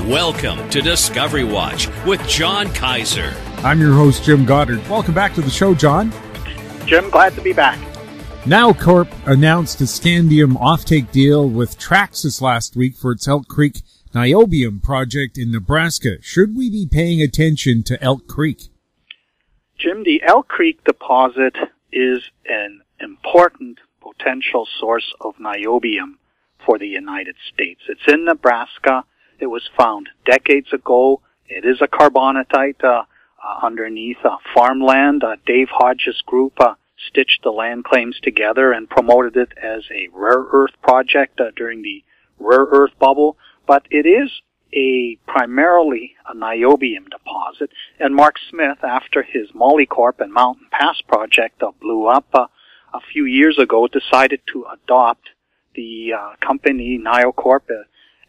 Welcome to Discovery Watch with John Kaiser. I'm your host, Jim Goddard. Welcome back to the show, John. Jim, glad to be back. Now Corp announced a scandium offtake deal with Traxys last week for its Elk Creek Niobium project in Nebraska. Should we be paying attention to Elk Creek? Jim, the Elk Creek deposit is an important potential source of niobium for the United States. It's in Nebraska. It was found decades ago. It is a carbonatite underneath farmland. Dave Hodges' group stitched the land claims together and promoted it as a rare earth project during the rare earth bubble. But it is primarily a niobium deposit. And Mark Smith, after his Molycorp and Mountain Pass project blew up a few years ago, decided to adopt the company Niocorp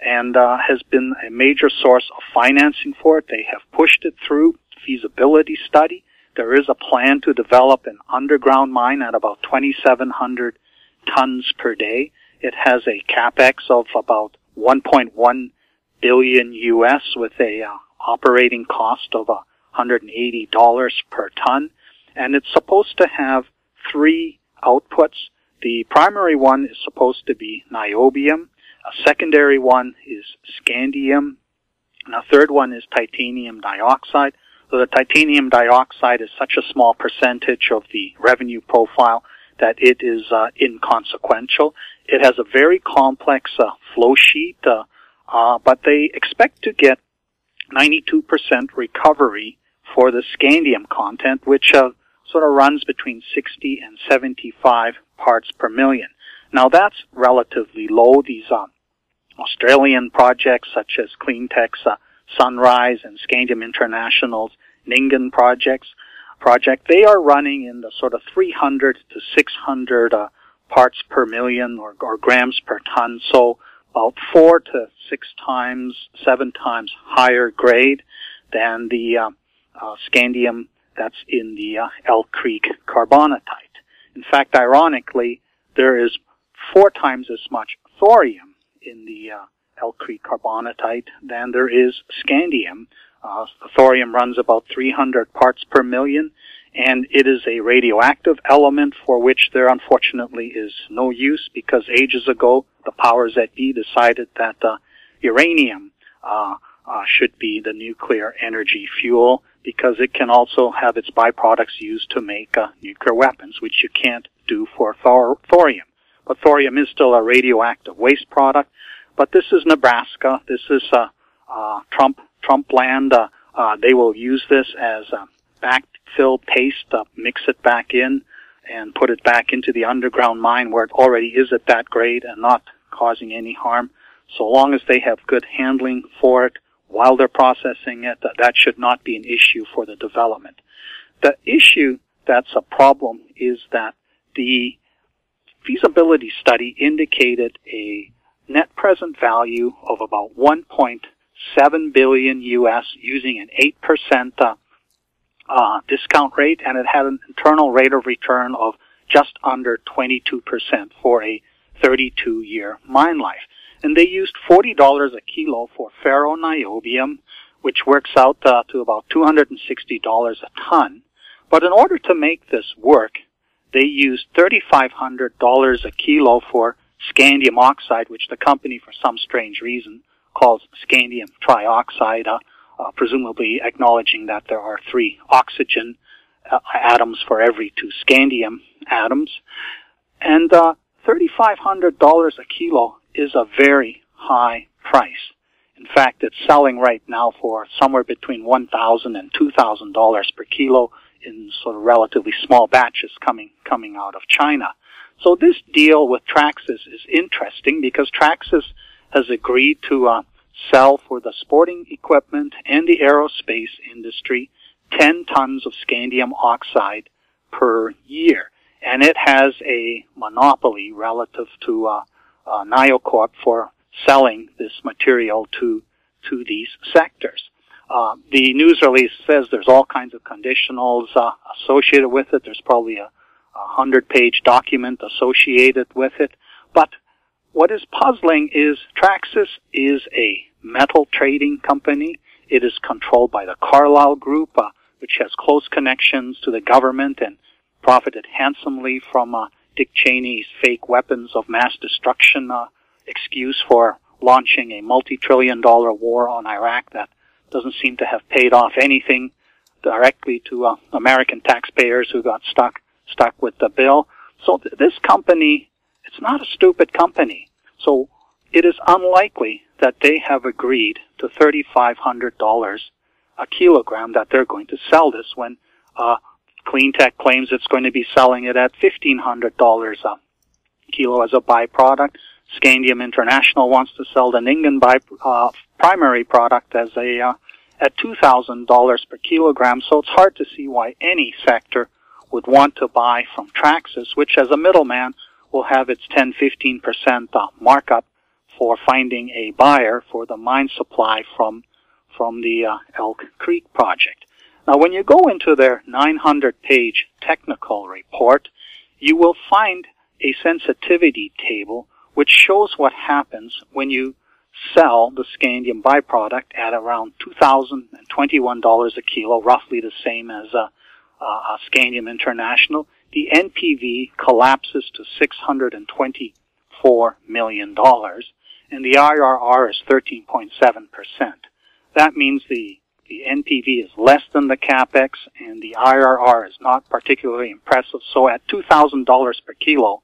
and has been a major source of financing for it. They have pushed it through feasibility study. There is a plan to develop an underground mine at about 2,700 tons per day. It has a capex of about 1.1 billion US with a operating cost of $180 per ton. And it's supposed to have three outputs. The primary one is supposed to be niobium. A secondary one is scandium. And a third one is titanium dioxide. So the titanium dioxide is such a small percentage of the revenue profile that it is inconsequential. It has a very complex flow sheet, but they expect to get 92% recovery for the scandium content, which sort of runs between 60 and 75 parts per million. Now that's relatively low. These Australian projects such as Cleantech's Sunrise and Scandium International's Ningen project, they are running in the sort of 300 to 600 parts per million or grams per ton, so about 4 to 6 times, 7 times higher grade than the scandium that's in the Elk Creek carbonatite. In fact, ironically, there is 4 times as much thorium in the Elk Creek carbonatite than there is scandium. Thorium runs about 300 parts per million, and it is a radioactive element for which there unfortunately is no use because ages ago the powers that be decided that uranium should be the nuclear energy fuel because it can also have its byproducts used to make nuclear weapons, which you can't do for thorium. But thorium is still a radioactive waste product. But this is Nebraska. This is Trump land. They will use this as backfill paste, mix it back in, and put it back into the underground mine where it already is at that grade and not causing any harm. So long as they have good handling for it while they're processing it, that should not be an issue for the development. The issue that's a problem is that the feasibility study indicated a net present value of about 1.7 billion US using an 8% discount rate, and it had an internal rate of return of just under 22% for a 32-year mine life. And they used $40 a kilo for ferroniobium, which works out to about $260 a ton. But in order to make this work, they used $3,500 a kilo for scandium oxide, which the company, for some strange reason, calls scandium trioxide, presumably acknowledging that there are 3 oxygen atoms for every 2 scandium atoms. And $3,500 a kilo is a very high price. In fact, it's selling right now for somewhere between $1,000 and $2,000 per kilo in sort of relatively small batches coming out of China. So this deal with Traxys is interesting because Traxys has agreed to sell for the sporting equipment and the aerospace industry 10 tons of scandium oxide per year. And it has a monopoly relative to Niocorp for selling this material to these sectors. The news release says there's all kinds of conditionals associated with it. There's probably a 100-page document associated with it. But what is puzzling is Traxys is a metal trading company. It is controlled by the Carlyle Group, which has close connections to the government and profited handsomely from Dick Cheney's fake weapons of mass destruction excuse for launching a multi-trillion-dollar war on Iraq that doesn't seem to have paid off anything directly to American taxpayers who got stuck with the bill. So this company, it's not a stupid company. So it is unlikely that they have agreed to $3,500 a kilogram that they're going to sell this when Cleantech claims it's going to be selling it at $1,500 a kilo as a byproduct. Scandium International wants to sell the Ningen primary product as at $2,000 per kilogram. So it's hard to see why any sector would want to buy from Traxys, which as a middleman will have its 10-15% markup for finding a buyer for the mine supply from the Elk Creek project. Now, when you go into their 900-page technical report, you will find a sensitivity table which shows what happens when you sell the scandium byproduct at around $2,021 a kilo, roughly the same as Scandium International. The NPV collapses to $624 million, and the IRR is 13.7%. That means the NPV is less than the CapEx, and the IRR is not particularly impressive. So at $2,000 per kilo,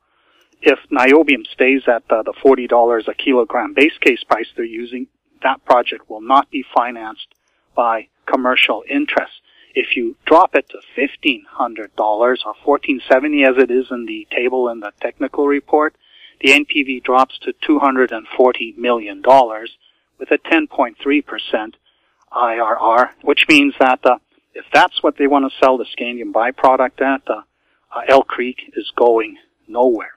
if niobium stays at the $40 a kilogram base case price they're using, that project will not be financed by commercial interests. If you drop it to $1,500 or $1,470 as it is in the table in the technical report, the NPV drops to $240 million with a 10.3% IRR, which means that if that's what they want to sell the scandium byproduct at, Elk Creek is going nowhere.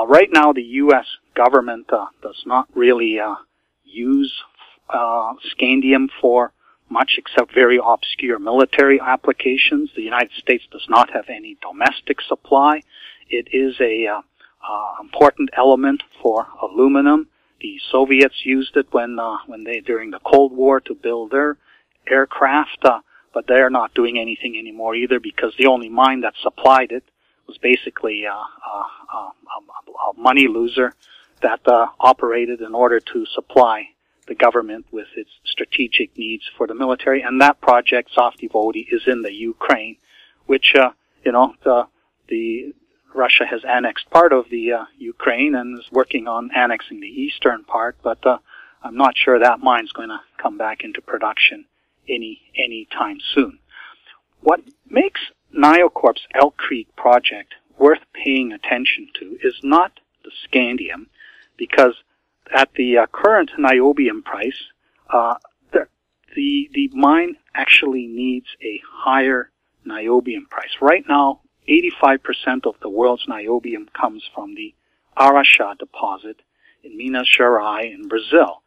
Right now, the U.S. government does not really use scandium for much except very obscure military applications. The United States does not have any domestic supply. It is a important element for aluminum. The Soviets used it when they during the Cold War to build their aircraft, but they're not doing anything anymore either because the only mine that supplied it was basically a money loser that operated in order to supply the government with its strategic needs for the military. And that project, Softivodi, is in the Ukraine, which the Russia has annexed part of the Ukraine and is working on annexing the eastern part, but I'm not sure that mine's going to come back into production any time soon. What makes NioCorp's Elk Creek project worth paying attention to is not the scandium, because at the current niobium price, the mine actually needs a higher niobium price. Right now, 85% of the world's niobium comes from the Araxá deposit in Minas Gerais in Brazil.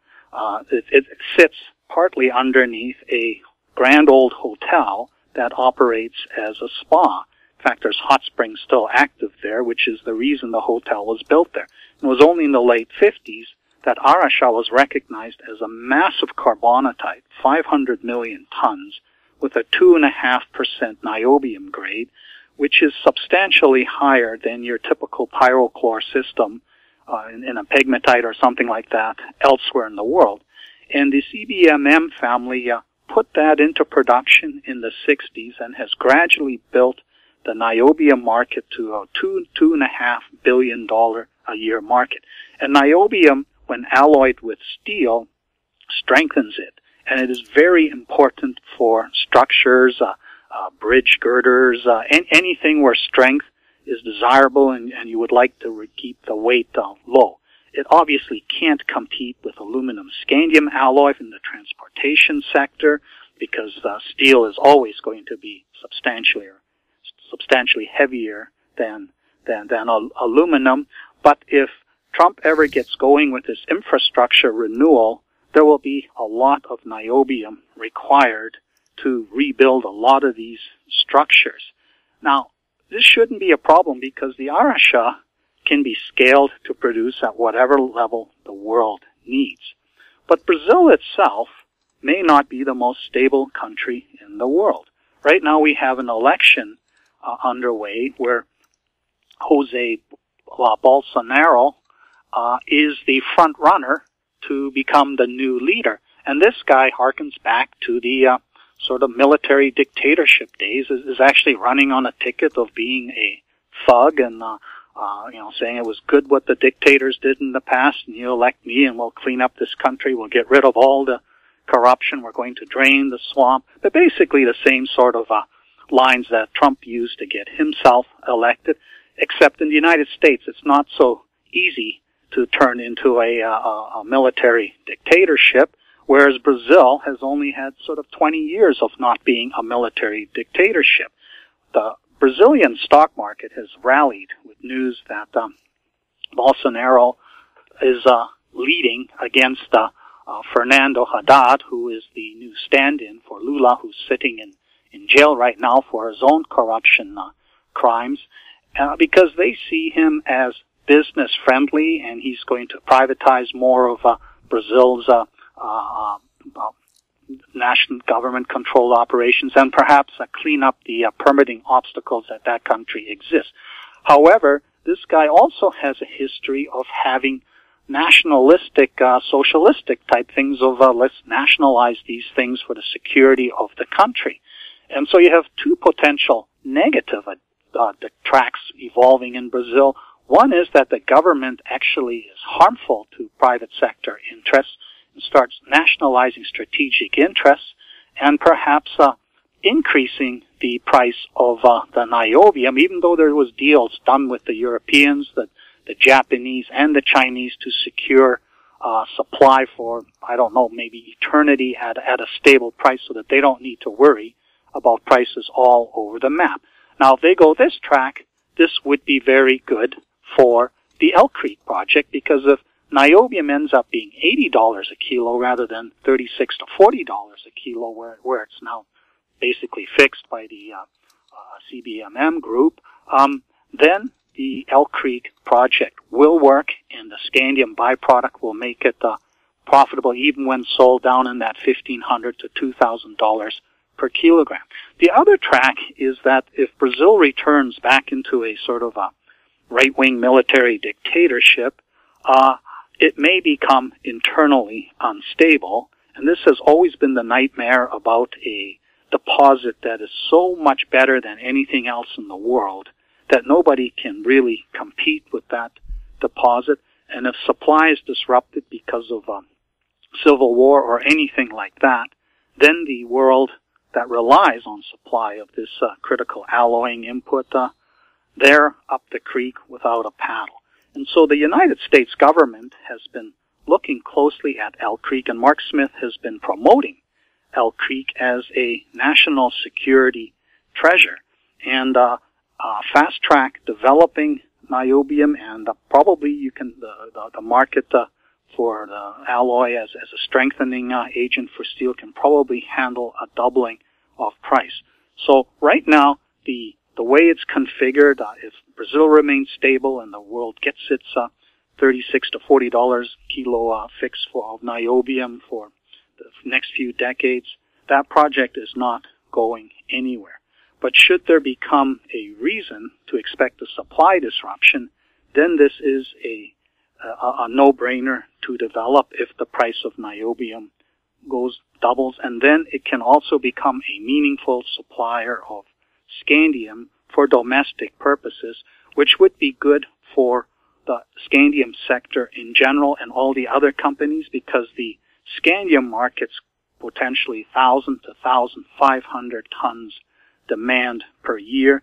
It sits partly underneath a grand old hotel that operates as a spa. In fact, there's hot springs still active there, which is the reason the hotel was built there. It was only in the late 50s that Araxá was recognized as a massive carbonatite, 500 million tons, with a 2.5% niobium grade, which is substantially higher than your typical pyrochlore system in a pegmatite or something like that elsewhere in the world. And the CBMM family put that into production in the 60s and has gradually built the niobium market to a $2.5 billion a year market. And niobium, when alloyed with steel, strengthens it. And it is very important for structures, bridge girders, anything where strength is desirable and you would like to keep the weight low. It obviously can't compete with aluminum scandium alloy in the transportation sector because steel is always going to be substantially heavier than aluminum. But if Trump ever gets going with his infrastructure renewal, there will be a lot of niobium required to rebuild a lot of these structures. Now, this shouldn't be a problem because the Araxá can be scaled to produce at whatever level the world needs. But Brazil itself may not be the most stable country in the world. Right now we have an election underway where Jose Bolsonaro is the front runner to become the new leader. And this guy harkens back to the sort of military dictatorship days, is actually running on a ticket of being a thug and saying it was good what the dictators did in the past, and you elect me and we'll clean up this country, we'll get rid of all the corruption, we're going to drain the swamp. But basically the same sort of lines that Trump used to get himself elected, except in the United States it's not so easy to turn into a military dictatorship, whereas Brazil has only had sort of 20 years of not being a military dictatorship. The Brazilian stock market has rallied with news that Bolsonaro is leading against Fernando Haddad, who is the new stand-in for Lula, who's sitting in jail right now for his own corruption crimes, because they see him as business-friendly, and he's going to privatize more of Brazil's national government-controlled operations and perhaps clean up the permitting obstacles that country exists. However, this guy also has a history of having nationalistic, socialistic type things of let's nationalize these things for the security of the country. And so you have two potential negative tracks evolving in Brazil. One is that the government actually is harmful to private sector interests and starts nationalizing strategic interests and perhaps increasing the price of the niobium, even though there was deals done with the Europeans, the Japanese, and the Chinese to secure supply for, I don't know, maybe eternity at a stable price so that they don't need to worry about prices all over the map. Now, if they go this track, this would be very good for the Elk Creek project, because if niobium ends up being $80 a kilo rather than $36 to $40 a kilo, where it's now basically fixed by the CBMM group, then the Elk Creek project will work, and the scandium byproduct will make it profitable even when sold down in that $1,500 to $2,000 per kilogram. The other track is that if Brazil returns back into a sort of a right-wing military dictatorship, it may become internally unstable, and this has always been the nightmare about a deposit that is so much better than anything else in the world that nobody can really compete with that deposit. And if supply is disrupted because of civil war or anything like that, then the world that relies on supply of this critical alloying input, they're up the creek without a paddle. And so the United States government has been looking closely at Elk Creek, and Mark Smith has been promoting Elk Creek as a national security treasure, and fast-track developing niobium, and probably you can the market for the alloy as a strengthening agent for steel can probably handle a doubling of price. So right now, the way it's configured, if Brazil remains stable and the world gets its $36 to $40 kilo fix of niobium for the next few decades, that project is not going anywhere. But should there become a reason to expect a supply disruption, then this is a no-brainer to develop if the price of niobium doubles, and then it can also become a meaningful supplier of scandium for domestic purposes, which would be good for the scandium sector in general and all the other companies, because the scandium market's potentially 1,000 to 1,500 tons demand per year,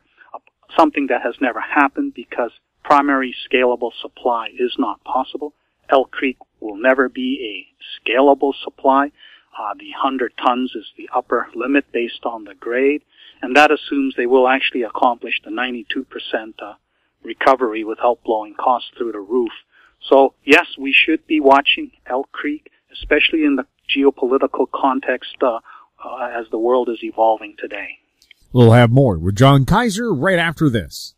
something that has never happened because primary scalable supply is not possible. Elk Creek will never be a scalable supply. The 100 tons is the upper limit based on the grade, and that assumes they will actually accomplish the 92% recovery without blowing costs through the roof. So yes, we should be watching Elk Creek, especially in the geopolitical context as the world is evolving today. We'll have more with John Kaiser right after this.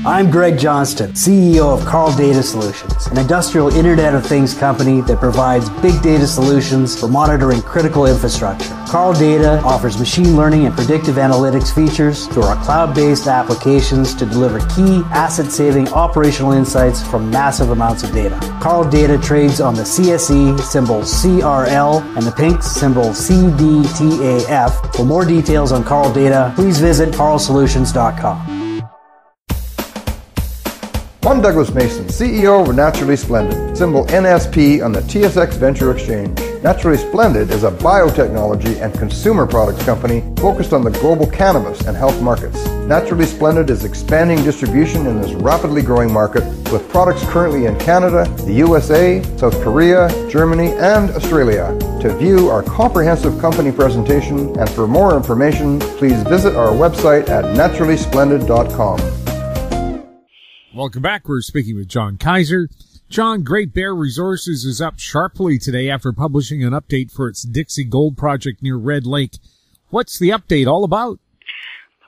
I'm Greg Johnston, CEO of Carl Data Solutions, an industrial Internet of Things company that provides big data solutions for monitoring critical infrastructure. Carl Data offers machine learning and predictive analytics features through our cloud-based applications to deliver key asset-saving operational insights from massive amounts of data. Carl Data trades on the CSE, symbol CRL, and the pink symbol CDTAF. For more details on Carl Data, please visit carlsolutions.com. I'm Douglas Mason, CEO of Naturally Splendid, symbol NSP on the TSX Venture Exchange. Naturally Splendid is a biotechnology and consumer products company focused on the global cannabis and health markets. Naturally Splendid is expanding distribution in this rapidly growing market with products currently in Canada, the USA, South Korea, Germany, and Australia. To view our comprehensive company presentation and for more information, please visit our website at naturallysplendid.com. Welcome back. We're speaking with John Kaiser. John, Great Bear Resources is up sharply today after publishing an update for its Dixie Gold project near Red Lake. What's the update all about?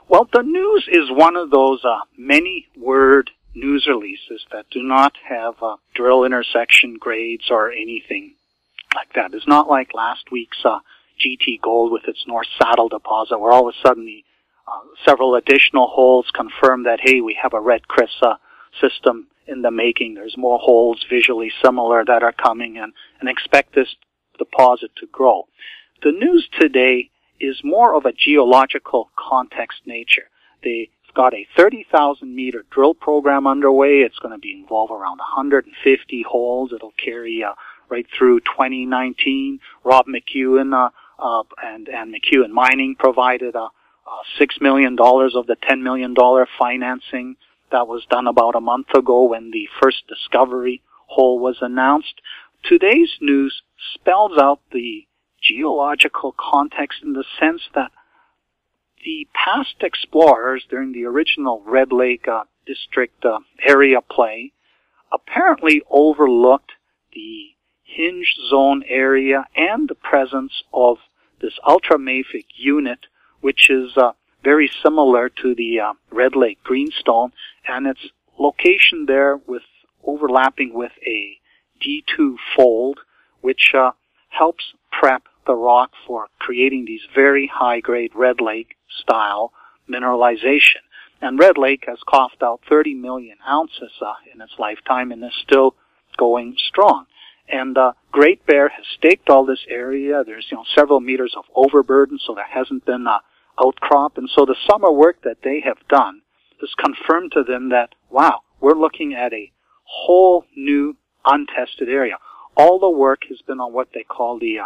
Well, the news is one of those many-word news releases that do not have drill intersection grades or anything like that. It's not like last week's GT Gold with its North Saddle deposit, where all of a sudden several additional holes confirm that, hey, we have a red Chris system in the making. There's more holes visually similar that are coming, and expect this deposit to grow. The news today is more of a geological context nature. They've got a 30,000-meter drill program underway. It's going to be involve around 150 holes. It'll carry right through 2019. Rob McEwen and McEwen Mining provided $6 million of the $10 million financing that was done about a month ago when the first discovery hole was announced. Today's news spells out the geological context in the sense that the past explorers during the original Red Lake district area play apparently overlooked the hinge zone area and the presence of this ultramafic unit, which is very similar to the Red Lake Greenstone, and its location there with overlapping with a D2 fold, which helps prep the rock for creating these very high-grade Red Lake-style mineralization. And Red Lake has coughed out 30 million ounces in its lifetime and is still going strong. And Great Bear has staked all this area. There's several meters of overburden, so there hasn't been outcrop. And so the summer work that they have done has confirmed to them that, wow, we're looking at a whole new untested area. All the work has been on what they call the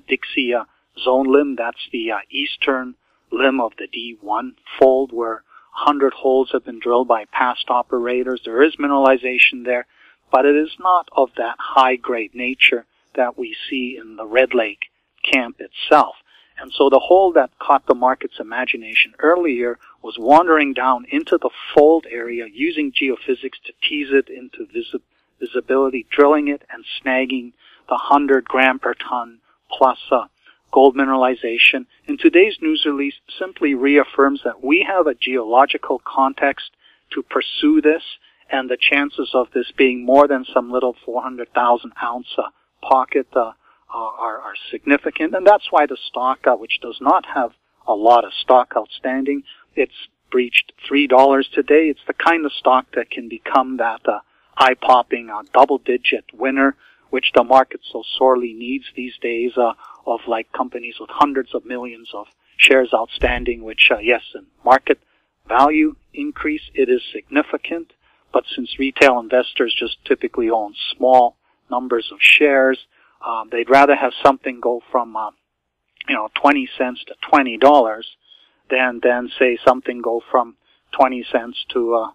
Dixie zone limb. That's the eastern limb of the D1 fold, where 100 holes have been drilled by past operators. There is mineralization there, but it is not of that high-grade nature that we see in the Red Lake camp itself. And so the hole that caught the market's imagination earlier was wandering down into the fold area using geophysics to tease it into visibility, drilling it and snagging the 100 gram per ton plus gold mineralization. And today's news release simply reaffirms that we have a geological context to pursue this, and the chances of this being more than some little 400,000 ounce pocket are significant. And that's why the stock, which does not have a lot of stock outstanding, it's breached $3 today. It's the kind of stock that can become that eye-popping double-digit winner, which the market so sorely needs these days, of like companies with hundreds of millions of shares outstanding, which, yes, in market value increase, it is significant. But since retail investors just typically own small numbers of shares, they'd rather have something go from 20 cents to $20 than say something go from 20 cents to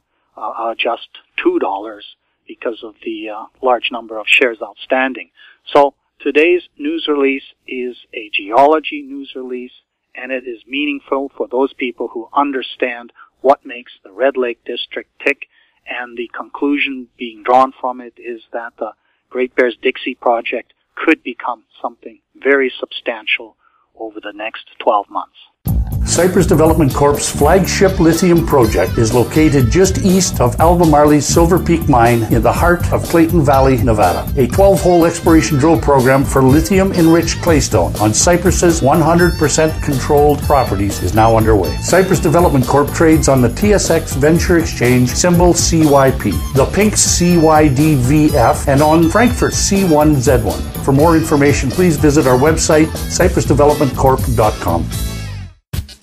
just $2 because of the large number of shares outstanding. So today's news release is a geology news release, and it is meaningful for those people who understand what makes the Red Lake District tick. And the conclusion being drawn from it is that the Great Bear's Dixie project could become something very substantial over the next 12 months. Cypress Development Corp's flagship lithium project is located just east of Albemarle's Silver Peak mine in the heart of Clayton Valley, Nevada. A 12-hole exploration drill program for lithium-enriched claystone on Cypress's 100% controlled properties is now underway. Cypress Development Corp trades on the TSX Venture Exchange, symbol CYP, the pink CYDVF, and on Frankfurt's C1Z1. For more information, please visit our website, cypressdevelopmentcorp.com.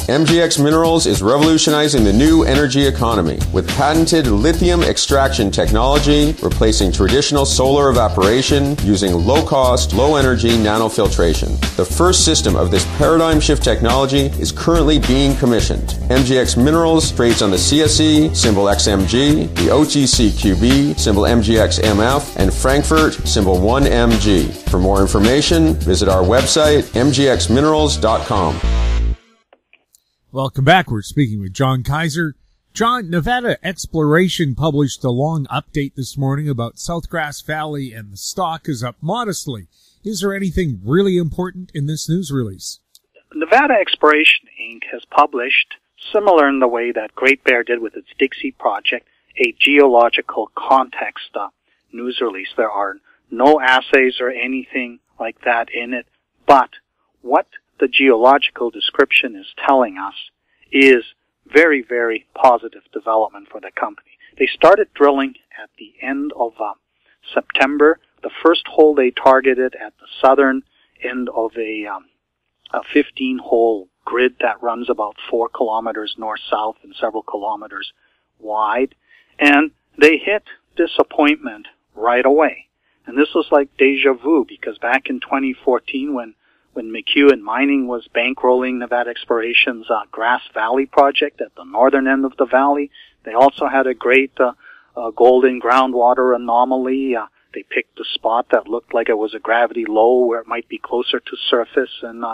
MGX Minerals is revolutionizing the new energy economy with patented lithium extraction technology, replacing traditional solar evaporation using low-cost, low-energy nanofiltration. The first system of this paradigm shift technology is currently being commissioned. MGX Minerals trades on the CSE, symbol XMG, the OTCQB, symbol MGXMF, and Frankfurt, symbol 1MG. For more information, visit our website, mgxminerals.com. Welcome back. We're speaking with John Kaiser. John, Nevada Exploration published a long update this morning about Southgrass Valley, and the stock is up modestly. Is there anything really important in this news release? Nevada Exploration, Inc. has published, similar in the way that Great Bear did with its Dixie project, a geological context news release. There are no assays or anything like that in it, but what the geological description is telling us is very, very positive development for the company. They started drilling at the end of September. The first hole they targeted at the southern end of a 15-hole grid that runs about 4 kilometers north-south and several kilometers wide. And they hit disappointment right away. And this was like deja vu, because back in 2014 when McEwen Mining was bankrolling Nevada Exploration's Grass Valley project at the northern end of the valley, they also had a great golden groundwater anomaly. They picked a spot that looked like it was a gravity low where it might be closer to surface and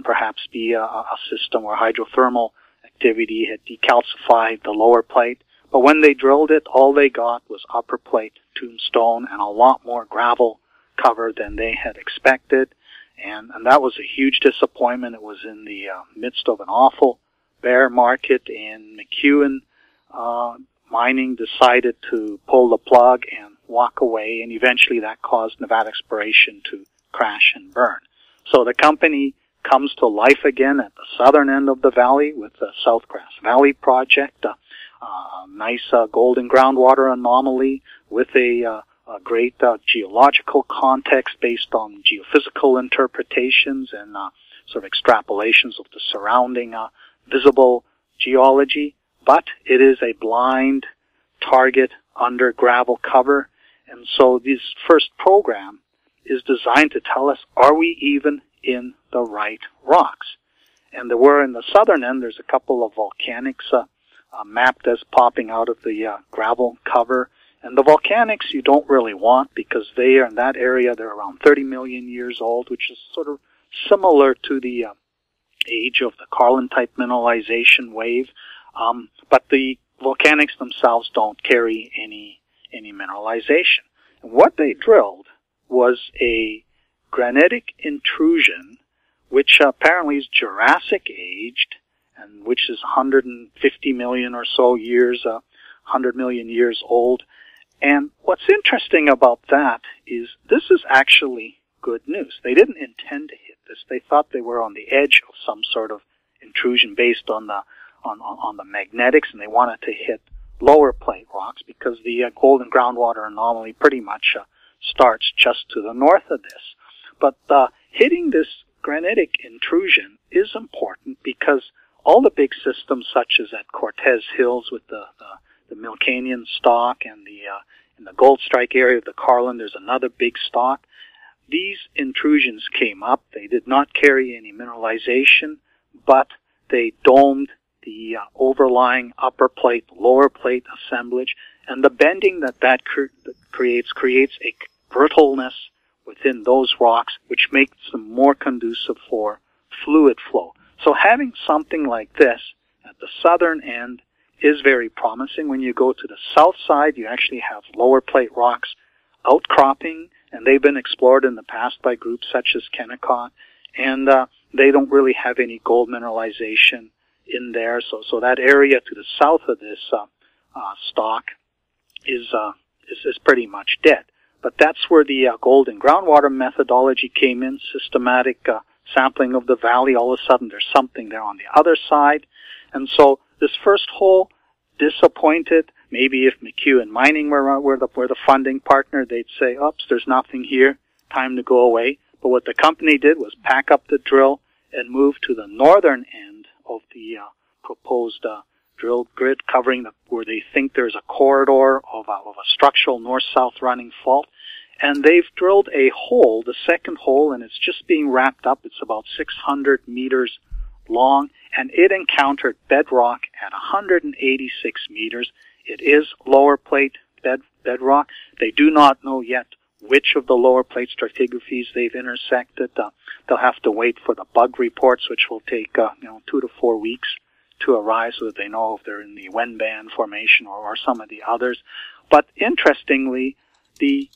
perhaps be a system where hydrothermal activity had decalcified the lower plate. But when they drilled it, all they got was upper plate tombstone and a lot more gravel cover than they had expected. And that was a huge disappointment. It was in the midst of an awful bear market, and McEwen Mining decided to pull the plug and walk away, and eventually that caused Nevada Exploration to crash and burn. So the company comes to life again at the southern end of the valley with the Southgrass Valley project, a nice golden groundwater anomaly with a great geological context based on geophysical interpretations and sort of extrapolations of the surrounding visible geology. But it is a blind target under gravel cover. And so this first program is designed to tell us, are we even in the right rocks? And there were in the southern end, there's a couple of volcanics mapped as popping out of the gravel cover. And the volcanics you don't really want, because they are in that area, they're around 30 million years old, which is sort of similar to the age of the Carlin-type mineralization wave. But the volcanics themselves don't carry any mineralization. And what they drilled was a granitic intrusion, which apparently is Jurassic aged, and which is 150 million or so years, 100 million years old. And what's interesting about that is this is actually good news. They didn't intend to hit this. They thought they were on the edge of some sort of intrusion based on the magnetics, and they wanted to hit lower plate rocks because the golden groundwater anomaly pretty much starts just to the north of this. But hitting this granitic intrusion is important because all the big systems, such as at Cortez Hills with the Milcanian stock and in the Gold Strike area of the Carlin, there's another big stock. These intrusions came up. They did not carry any mineralization, but they domed the overlying upper plate, lower plate assemblage, and the bending that creates a brittleness within those rocks, which makes them more conducive for fluid flow. So having something like this at the southern end is very promising. When you go to the south side, you actually have lower plate rocks outcropping, and they've been explored in the past by groups such as Kennecott, and they don't really have any gold mineralization in there. So that area to the south of this stock is pretty much dead. But that's where the gold in groundwater methodology came in, systematic sampling of the valley. All of a sudden, there's something there on the other side. And so this first hole, disappointed. Maybe if McEwen Mining were the funding partner, they'd say, oops, there's nothing here, time to go away. But what the company did was pack up the drill and move to the northern end of the proposed drill grid, covering where they think there's a corridor of a structural north-south running fault. And they've drilled a hole, the second hole, and it's just being wrapped up. It's about 600 meters long, and it encountered bedrock at 186 meters. It is lower plate bedrock. They do not know yet which of the lower plate stratigraphies they've intersected. They'll have to wait for the bug reports, which will take 2 to 4 weeks to arrive, so that they know if they're in the Wenban formation or some of the others. But interestingly, the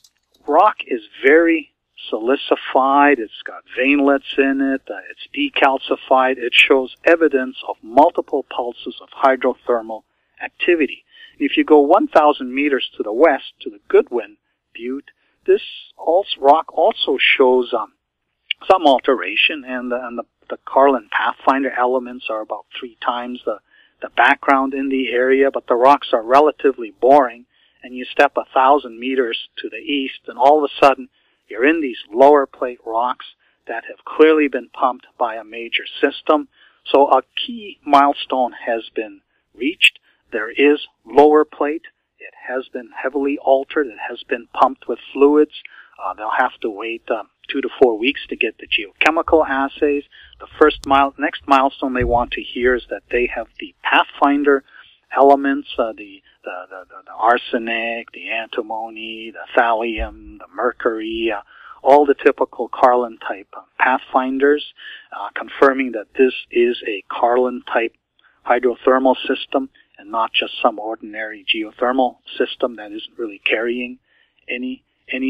rock is very silicified. It's got veinlets in it. It's decalcified. It shows evidence of multiple pulses of hydrothermal activity. If you go 1,000 meters to the west, to the Goodwin Butte, this rock also shows some alteration, and the Carlin Pathfinder elements are about 3 times the background in the area, but the rocks are relatively boring, and you step 1,000 meters to the east, and all of a sudden, you're in these lower plate rocks that have clearly been pumped by a major system. So a key milestone has been reached. There is lower plate. It has been heavily altered. It has been pumped with fluids. They'll have to wait 2 to 4 weeks to get the geochemical assays. The next milestone they want to hear is that they have the Pathfinder elements, the arsenic, the antimony, the thallium, the mercury, all the typical Carlin type pathfinders, confirming that this is a Carlin type hydrothermal system and not just some ordinary geothermal system that isn't really carrying any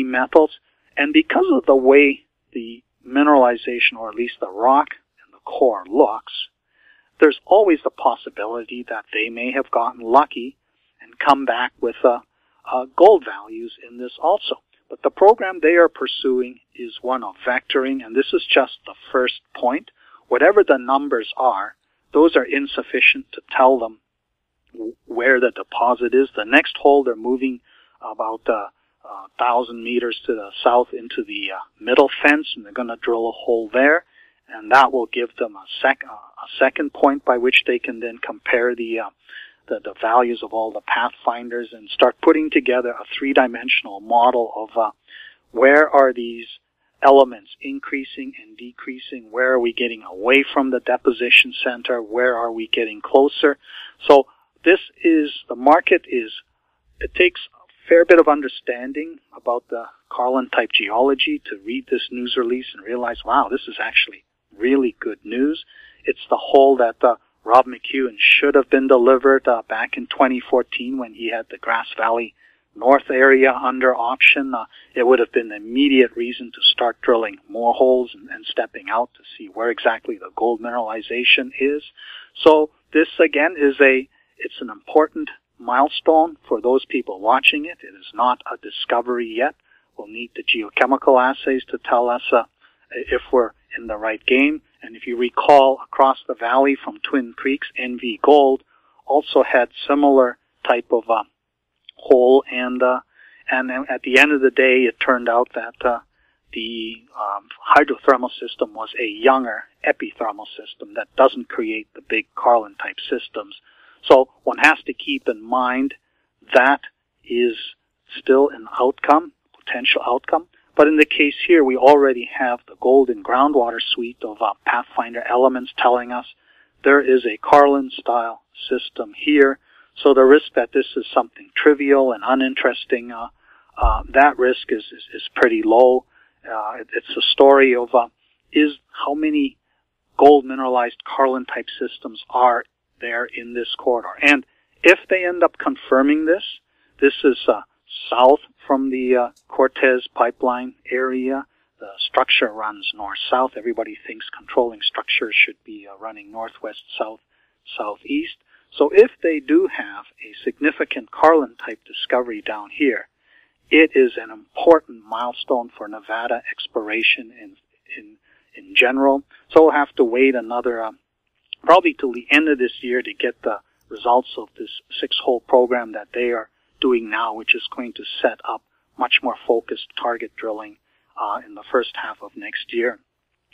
metals. And because of the way the mineralization, or at least the rock and the core, looks, there's always the possibility that they may have gotten lucky and come back with gold values in this also. But the program they are pursuing is one of vectoring, and this is just the first point. Whatever the numbers are, those are insufficient to tell them where the deposit is. The next hole, they're moving about 1,000 meters to the south into the middle fence, and they're going to drill a hole there, and that will give them a second point by which they can then compare the values of all the pathfinders and start putting together a 3-dimensional model of where are these elements increasing and decreasing, where are we getting away from the deposition center, where are we getting closer. So it takes a fair bit of understanding about the Carlin type geology to read this news release and realize, wow, this is actually really good news. It's the hole that Rob McEwen should have been delivered back in 2014 when he had the Grass Valley North area under option. It would have been an immediate reason to start drilling more holes and stepping out to see where exactly the gold mineralization is. So this again it's an important milestone for those people watching it. It is not a discovery yet. We'll need the geochemical assays to tell us if we're in the right game. And if you recall, across the valley from Twin Creeks, NV Gold also had similar type of hole, and at the end of the day, it turned out that the hydrothermal system was a younger epithermal system that doesn't create the big Carlin type systems. So one has to keep in mind that is still an outcome, potential outcome. But in the case here, we already have the gold in groundwater suite of Pathfinder elements telling us there is a Carlin-style system here. So the risk that this is something trivial and uninteresting, that risk is pretty low. It's a story of how many gold mineralized Carlin-type systems are there in this corridor. And if they end up confirming this is south from the Cortez pipeline area. The structure runs north-south. Everybody thinks controlling structures should be running northwest-south, southeast. So if they do have a significant Carlin-type discovery down here, it is an important milestone for Nevada exploration in general. So we'll have to wait another, probably till the end of this year to get the results of this 6-hole program that they are doing now, which is going to set up much more focused target drilling in the first half of next year.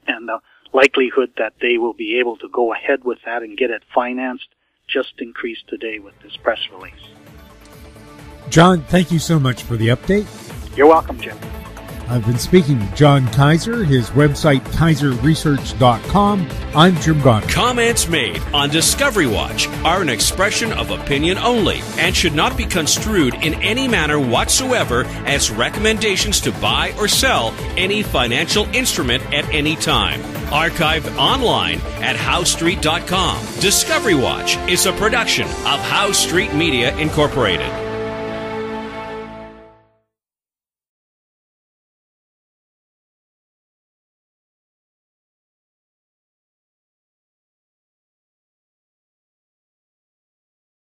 And the likelihood that they will be able to go ahead with that and get it financed just increased today with this press release. John, thank you so much for the update. You're welcome, Jim. I've been speaking with John Kaiser, his website, kaiserresearch.com. I'm Jim Goddard. Comments made on Discovery Watch are an expression of opinion only and should not be construed in any manner whatsoever as recommendations to buy or sell any financial instrument at any time. Archived online at howstreet.com. Discovery Watch is a production of How Street Media Incorporated.